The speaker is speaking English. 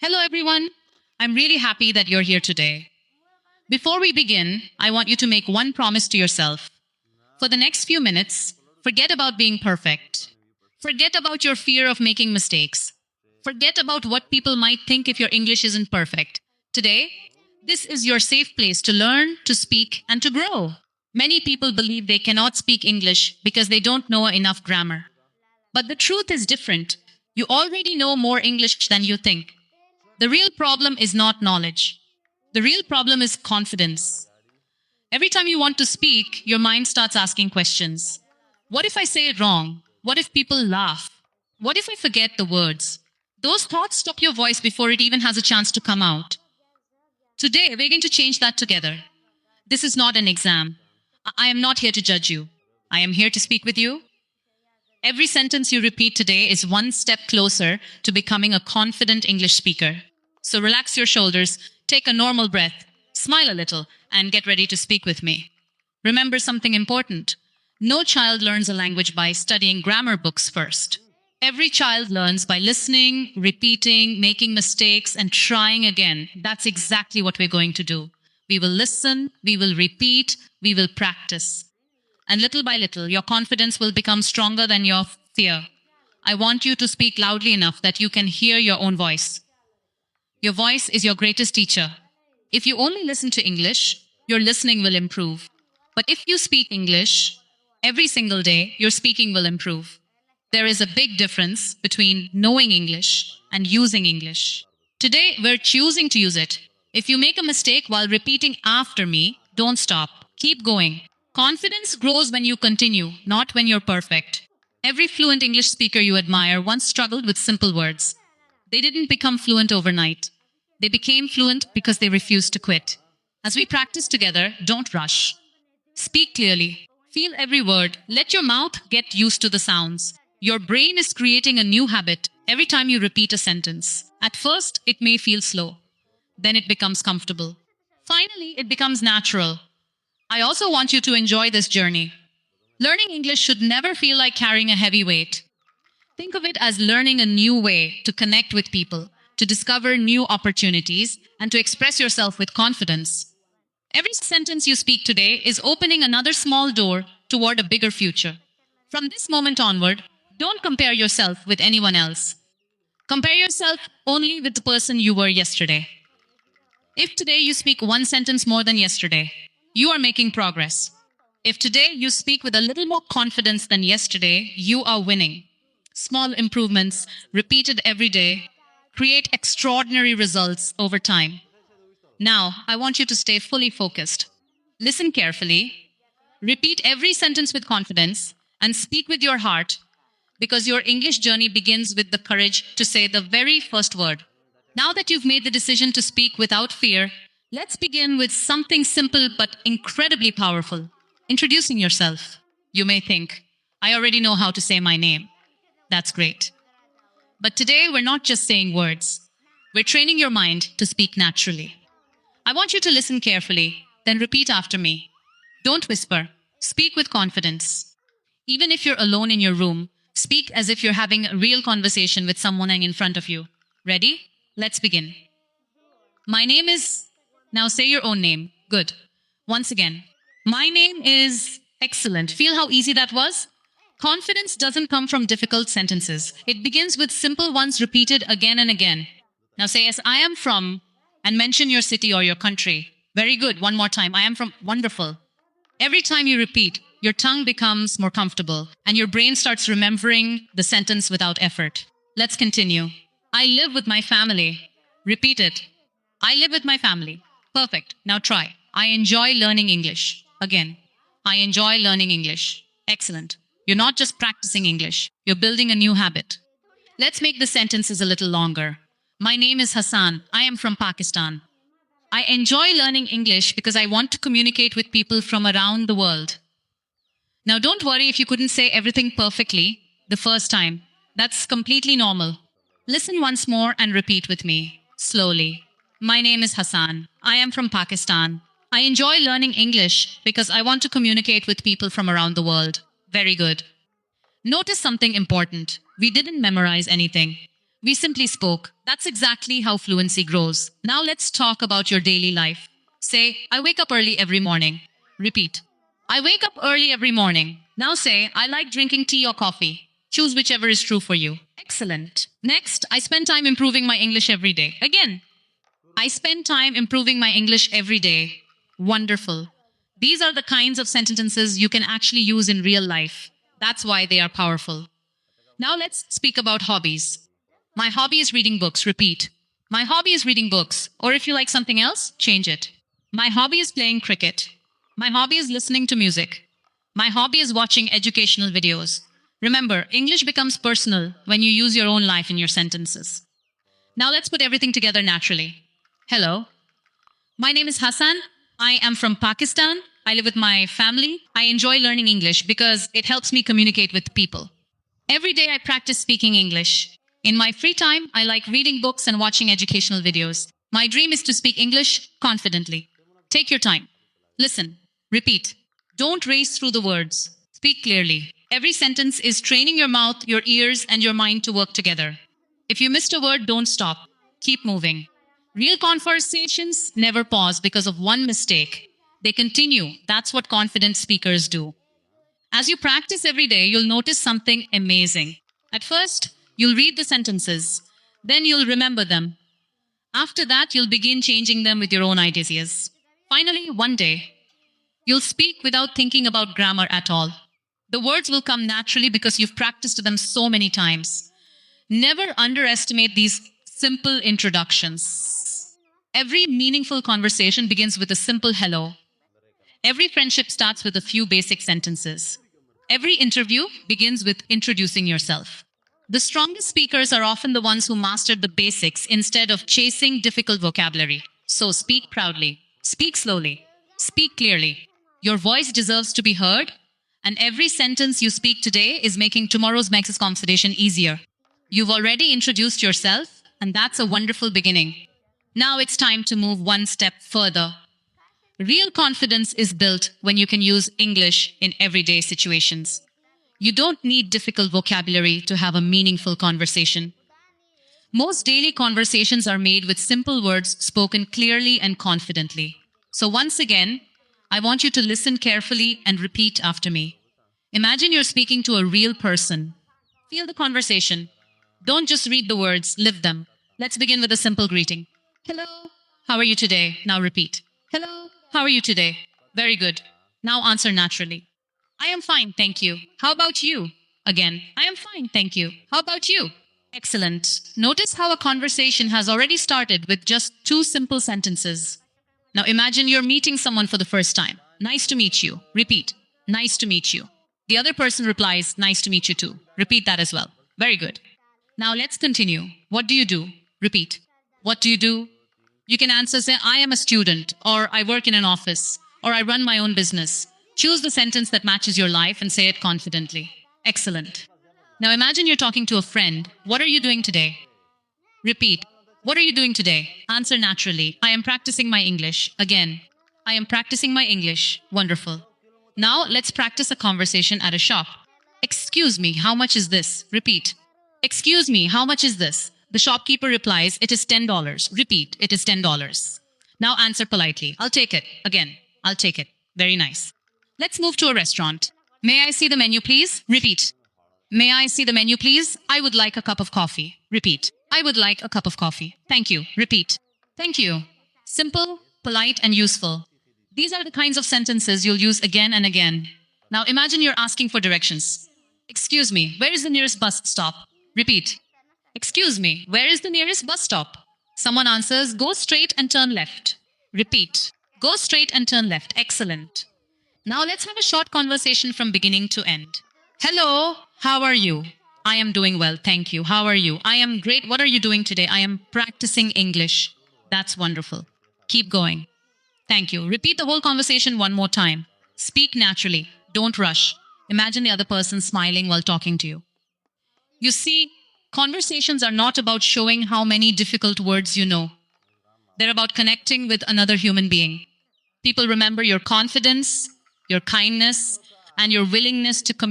Hello, everyone. I'm really happy that you're here today. Before we begin, I want you to make one promise to yourself. For the next few minutes, forget about being perfect. Forget about your fear of making mistakes. Forget about what people might think if your English isn't perfect. Today, this is your safe place to learn, to speak, and to grow. Many people believe they cannot speak English because they don't know enough grammar. But the truth is different. You already know more English than you think. The real problem is not knowledge. The real problem is confidence. Every time you want to speak, your mind starts asking questions. What if I say it wrong? What if people laugh? What if I forget the words? Those thoughts stop your voice before it even has a chance to come out. Today, we're going to change that together. This is not an exam. I am not here to judge you. I am here to speak with you. Every sentence you repeat today is one step closer to becoming a confident English speaker. So relax your shoulders, take a normal breath, smile a little, and get ready to speak with me. Remember something important. No child learns a language by studying grammar books first. Every child learns by listening, repeating, making mistakes, and trying again. That's exactly what we're going to do. We will listen, we will repeat, we will practice. And little by little, your confidence will become stronger than your fear. I want you to speak loudly enough that you can hear your own voice. Your voice is your greatest teacher. If you only listen to English, your listening will improve. But if you speak English every single day, your speaking will improve. There is a big difference between knowing English and using English. Today, we're choosing to use it. If you make a mistake while repeating after me, don't stop. Keep going. Confidence grows when you continue, not when you're perfect. Every fluent English speaker you admire once struggled with simple words. They didn't become fluent overnight. They became fluent because they refused to quit. As we practice together, don't rush. Speak clearly. Feel every word. Let your mouth get used to the sounds. Your brain is creating a new habit every time you repeat a sentence. At first, it may feel slow. Then it becomes comfortable. Finally, it becomes natural. I also want you to enjoy this journey. Learning English should never feel like carrying a heavy weight. Think of it as learning a new way to connect with people, to discover new opportunities, and to express yourself with confidence. Every sentence you speak today is opening another small door toward a bigger future. From this moment onward, don't compare yourself with anyone else. Compare yourself only with the person you were yesterday. If today you speak one sentence more than yesterday, you are making progress. If today you speak with a little more confidence than yesterday, you are winning. Small improvements, repeated every day, create extraordinary results over time. Now, I want you to stay fully focused. Listen carefully, repeat every sentence with confidence, and speak with your heart, because your English journey begins with the courage to say the very first word. Now that you've made the decision to speak without fear, let's begin with something simple but incredibly powerful. Introducing yourself. You may think, I already know how to say my name. That's great. But today, we're not just saying words. We're training your mind to speak naturally. I want you to listen carefully, then repeat after me. Don't whisper. Speak with confidence. Even if you're alone in your room, speak as if you're having a real conversation with someone in front of you. Ready? Let's begin. My name is... Now say your own name. Good. Once again. My name is... Excellent. Feel how easy that was? Confidence doesn't come from difficult sentences. It begins with simple ones repeated again and again. Now say, yes, I am from, and mention your city or your country. Very good. One more time. I am from. Wonderful. Every time you repeat, your tongue becomes more comfortable, and your brain starts remembering the sentence without effort. Let's continue. I live with my family. Repeat it. I live with my family. Perfect. Now try. I enjoy learning English. Again. I enjoy learning English. Excellent. You're not just practicing English, you're building a new habit. Let's make the sentences a little longer. My name is Hassan. I am from Pakistan. I enjoy learning English because I want to communicate with people from around the world. Now, don't worry if you couldn't say everything perfectly the first time. That's completely normal. Listen once more and repeat with me, slowly. My name is Hassan. I am from Pakistan. I enjoy learning English because I want to communicate with people from around the world. Very good. Notice something important. We didn't memorize anything. We simply spoke. That's exactly how fluency grows. Now let's talk about your daily life. Say, I wake up early every morning. Repeat. I wake up early every morning. Now say, I like drinking tea or coffee. Choose whichever is true for you. Excellent. Next, I spend time improving my English every day. Again, I spend time improving my English every day. Wonderful. These are the kinds of sentences you can actually use in real life. That's why they are powerful. Now let's speak about hobbies. My hobby is reading books. Repeat. My hobby is reading books. Or if you like something else, change it. My hobby is playing cricket. My hobby is listening to music. My hobby is watching educational videos. Remember, English becomes personal when you use your own life in your sentences. Now let's put everything together naturally. Hello. My name is Hassan. I am from Pakistan. I live with my family. I enjoy learning English because it helps me communicate with people. Every day I practice speaking English. In my free time, I like reading books and watching educational videos. My dream is to speak English confidently. Take your time. Listen. Repeat. Don't race through the words. Speak clearly. Every sentence is training your mouth, your ears, and your mind to work together. If you missed a word, don't stop. Keep moving. Real conversations never pause because of one mistake. They continue. That's what confident speakers do. As you practice every day, you'll notice something amazing. At first, you'll read the sentences. Then you'll remember them. After that, you'll begin changing them with your own ideas. Finally, one day, you'll speak without thinking about grammar at all. The words will come naturally because you've practiced them so many times. Never underestimate these simple introductions. Every meaningful conversation begins with a simple hello. Every friendship starts with a few basic sentences. Every interview begins with introducing yourself. The strongest speakers are often the ones who mastered the basics instead of chasing difficult vocabulary. So speak proudly, speak slowly, speak clearly. Your voice deserves to be heard, and every sentence you speak today is making tomorrow's Max's conversation easier. You've already introduced yourself, and that's a wonderful beginning. Now it's time to move one step further. Real confidence is built when you can use English in everyday situations. You don't need difficult vocabulary to have a meaningful conversation. Most daily conversations are made with simple words spoken clearly and confidently. So once again, I want you to listen carefully and repeat after me. Imagine you're speaking to a real person. Feel the conversation. Don't just read the words, live them. Let's begin with a simple greeting. Hello, how are you today? Now repeat. Hello, how are you today? Very good. Now answer naturally. I am fine, thank you. How about you? Again, I am fine, thank you. How about you? Excellent. Notice how a conversation has already started with just two simple sentences. Now imagine you're meeting someone for the first time. Nice to meet you. Repeat. Nice to meet you. The other person replies, nice to meet you too. Repeat that as well. Very good. Now let's continue. What do you do? Repeat. What do you do? You can answer, say, I am a student, or I work in an office, or I run my own business. Choose the sentence that matches your life and say it confidently. Excellent. Now imagine you're talking to a friend. What are you doing today? Repeat. What are you doing today? Answer naturally. I am practicing my English. Again. I am practicing my English. Wonderful. Now let's practice a conversation at a shop. Excuse me, how much is this? Repeat. Excuse me, how much is this? The shopkeeper replies, it is $10. Repeat, it is $10. Now answer politely. I'll take it. Again, I'll take it. Very nice. Let's move to a restaurant. May I see the menu, please? Repeat. May I see the menu, please? I would like a cup of coffee. Repeat. I would like a cup of coffee. Thank you. Repeat. Thank you. Simple, polite, and useful. These are the kinds of sentences you'll use again and again. Now imagine you're asking for directions. Excuse me, where is the nearest bus stop? Repeat. Excuse me, where is the nearest bus stop? Someone answers, go straight and turn left. Repeat. Go straight and turn left. Excellent. Now let's have a short conversation from beginning to end. Hello, how are you? I am doing well, thank you. How are you? I am great. What are you doing today? I am practicing English. That's wonderful. Keep going. Thank you. Repeat the whole conversation one more time. Speak naturally. Don't rush. Imagine the other person smiling while talking to you. You see, conversations are not about showing how many difficult words you know. They're about connecting with another human being. People remember your confidence, your kindness, and your willingness to communicate.